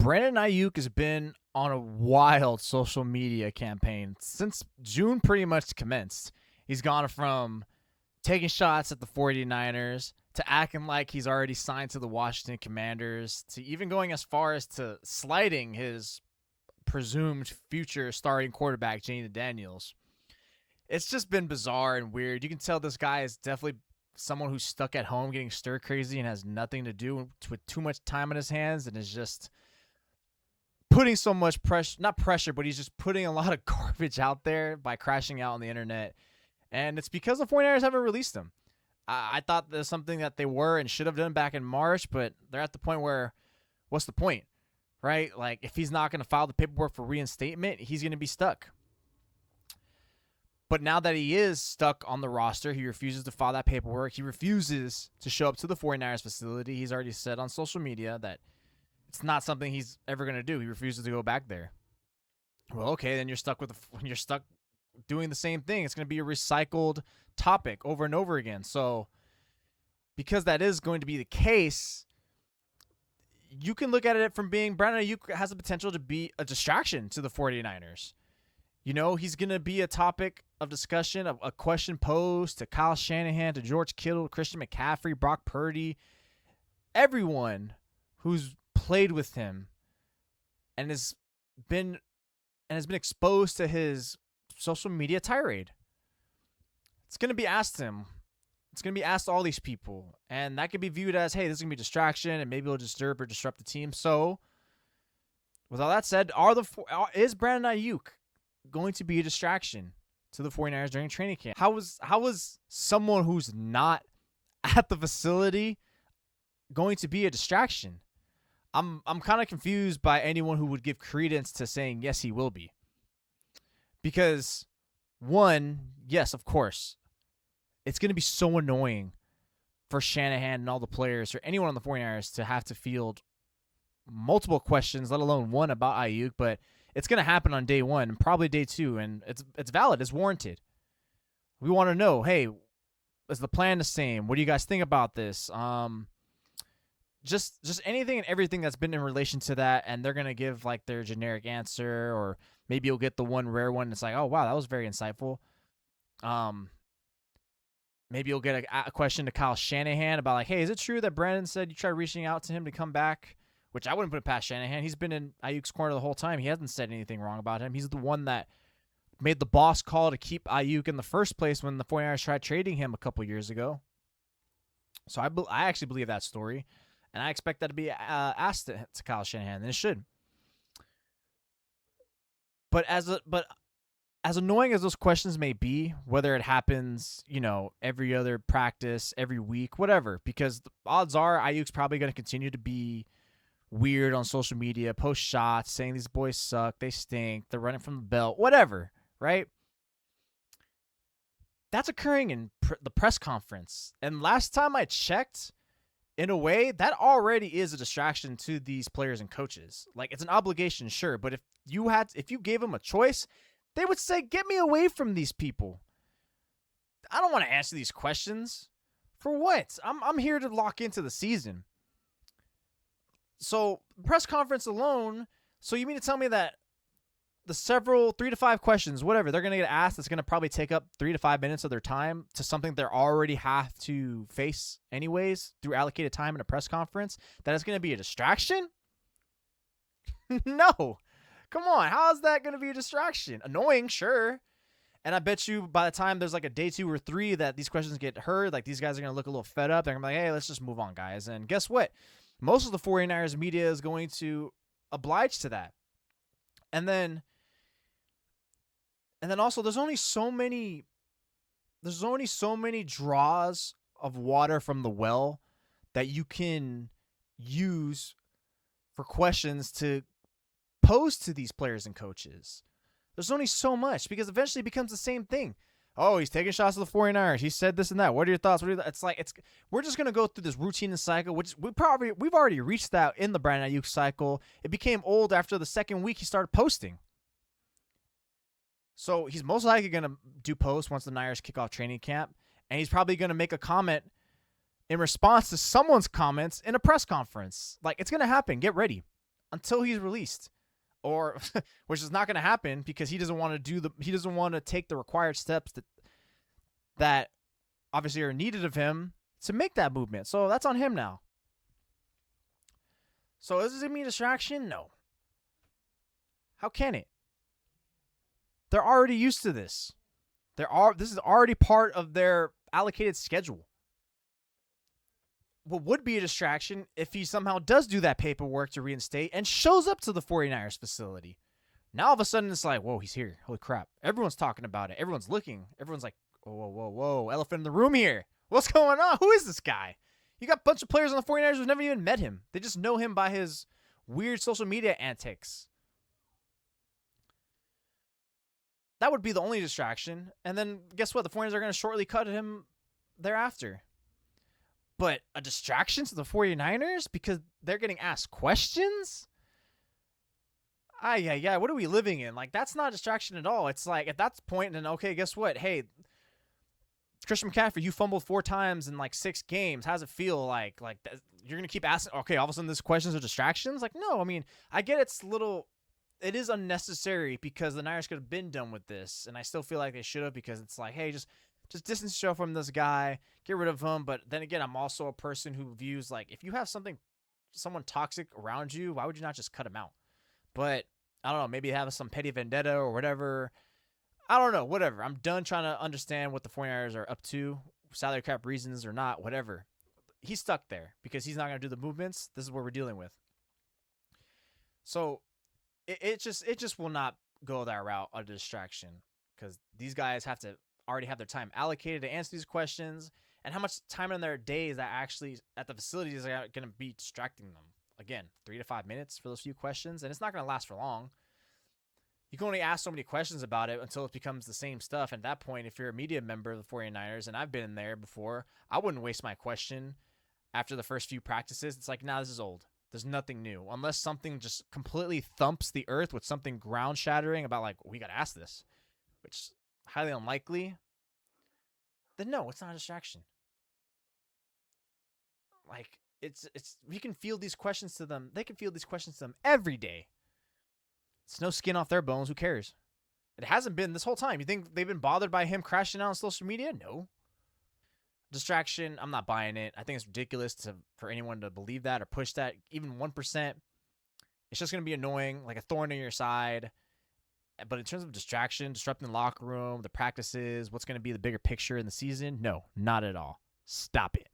Brandon Aiyuk has been on a wild social media campaign since June pretty much commenced. He's gone from taking shots at the 49ers to acting like he's already signed to the Washington Commanders to even going as far as to slighting his presumed future starting quarterback, Janie Daniels. It's just been bizarre and weird. You can tell this guy is definitely someone who's stuck at home getting stir crazy and has nothing to do with too much time on his hands and is just putting so much pressure, not pressure, but he's just putting a lot of garbage out there by crashing out on the internet. And it's because the 49ers haven't released him. I thought there's something that they were and should have done back in March, but they're at the point where, what's the point, right? Like, if he's not going to file the paperwork for reinstatement, he's going to be stuck. But now that he is stuck on the roster, he refuses to file that paperwork. He refuses to show up to the 49ers facility. He's already said on social media that it's not something he's ever going to do. He refuses to go back there. Well, okay, then you're stuck when you're stuck doing the same thing. It's going to be a recycled topic over and over again. So because that is going to be the case, you can look at it from being Brandon Aiyuk has the potential to be a distraction to the 49ers. You know, he's going to be a topic of discussion, a question posed to Kyle Shanahan, to George Kittle, Christian McCaffrey, Brock Purdy, everyone who's played with him and has been exposed to his social media tirade. It's going to be asked to him. It's going to be asked to all these people. And that could be viewed as, hey, this is going to be a distraction and maybe it'll disturb or disrupt the team. So, with all that said, is Brandon Aiyuk going to be a distraction to the 49ers during training camp? How is someone who's not at the facility going to be a distraction? I'm kind of confused by anyone who would give credence to saying, yes, he will be. Because, one, yes, of course, it's going to be so annoying for Shanahan and all the players or anyone on the 49ers to have to field multiple questions, let alone one about Aiyuk, but it's going to happen on day one and probably day two, and it's valid. It's warranted. We want to know, hey, is the plan the same? What do you guys think about this? Just anything and everything that's been in relation to that, and they're going to give like their generic answer, or maybe you'll get the one rare one that's like, oh, wow, that was very insightful. Maybe you'll get a question to Kyle Shanahan about like, hey, is it true that Brandon said you tried reaching out to him to come back? Which I wouldn't put it past Shanahan. He's been in Aiyuk's corner the whole time. He hasn't said anything wrong about him. He's the one that made the boss call to keep Aiyuk in the first place when the 49ers tried trading him a couple years ago. So I actually believe that story. And I expect that to be asked to Kyle Shanahan, and it should. But as annoying as those questions may be, whether it happens, every other practice, every week, whatever, because the odds are Aiyuk's probably going to continue to be weird on social media, post shots, saying these boys suck, they stink, they're running from the belt, whatever, right? That's occurring in the press conference. And last time I checked, in a way, that already is a distraction to these players and coaches. Like, it's an obligation, sure, but if you gave them a choice, they would say, get me away from these people. I don't want to answer these questions. For what? I'm here to lock into the season. So, press conference alone, so you mean to tell me that the several 3 to 5 questions, whatever, they're going to get asked, that's going to probably take up 3 to 5 minutes of their time to something they already have to face anyways through allocated time in a press conference, that is going to be a distraction? No. Come on. How is that going to be a distraction? Annoying, sure. And I bet you by the time there's like a day 2 or 3 that these questions get heard, like these guys are going to look a little fed up. They're going to be like, hey, let's just move on, guys. And guess what? Most of the 49ers media is going to oblige to that. And then also there's only so many draws of water from the well that you can use for questions to pose to these players and coaches. There's only so much, because eventually it becomes the same thing. Oh, he's taking shots at the 49ers. He said this and that. What are your thoughts? We're just going to go through this routine and cycle, which we've already reached that in the Brandon Aiyuk cycle. It became old after the second week he started posting. So he's most likely going to do posts once the Niners kick off training camp, and he's probably going to make a comment in response to someone's comments in a press conference. Like, it's going to happen. Get ready. until he's released, or which is not going to happen because he doesn't want to he doesn't want to take the required steps that obviously are needed of him to make that movement. So that's on him now. So is this going to be a distraction? No. How can it? They're already used to this. This is already part of their allocated schedule. What would be a distraction if he somehow does do that paperwork to reinstate and shows up to the 49ers facility? Now all of a sudden it's like, whoa, he's here. Holy crap. Everyone's talking about it. Everyone's looking. Everyone's like, whoa. Elephant in the room here. What's going on? Who is this guy? You got a bunch of players on the 49ers who've never even met him. They just know him by his weird social media antics. That would be the only distraction. And then guess what? The 49ers are going to shortly cut him thereafter. But a distraction to the 49ers because they're getting asked questions? Yeah. What are we living in? Like, that's not a distraction at all. It's like, at that point, then, okay, guess what? Hey, Christian McCaffrey, you fumbled 4 times in, like, 6 games. How does it feel like that? You're going to keep asking, okay, all of a sudden this questions are distractions? Like, no, I mean, I get it is unnecessary because the Niners could have been done with this. And I still feel like they should have because it's like, hey, just distance yourself from this guy, get rid of him. But then again, I'm also a person who views, like, if you have someone toxic around you, why would you not just cut him out? But I don't know, maybe have some petty vendetta or whatever. I don't know, whatever. I'm done trying to understand what the 49ers are up to, salary cap reasons or not, whatever. He's stuck there because he's not going to do the movements. This is what we're dealing with. So it just will not go that route of distraction because these guys have to already have their time allocated to answer these questions, and how much time in their days that actually at the facilities are going to be distracting them. Again, 3 to 5 minutes for those few questions, and it's not going to last for long. You can only ask so many questions about it until it becomes the same stuff. And at that point, if you're a media member of the 49ers, and I've been in there before, I wouldn't waste my question after the first few practices. It's like, nah, this is old. There's nothing new. Unless something just completely thumps the earth with something ground-shattering about, like, we got to ask this, which is highly unlikely, then no, it's not a distraction. Like, it's we can field these questions to them. They can field these questions to them every day. It's no skin off their bones. Who cares? It hasn't been this whole time. You think they've been bothered by him crashing out on social media? No. Distraction, I'm not buying it. I think it's ridiculous for anyone to believe that or push that. Even 1%, it's just going to be annoying, like a thorn in your side. But in terms of distraction, disrupting the locker room, the practices, what's going to be the bigger picture in the season? No, not at all. Stop it.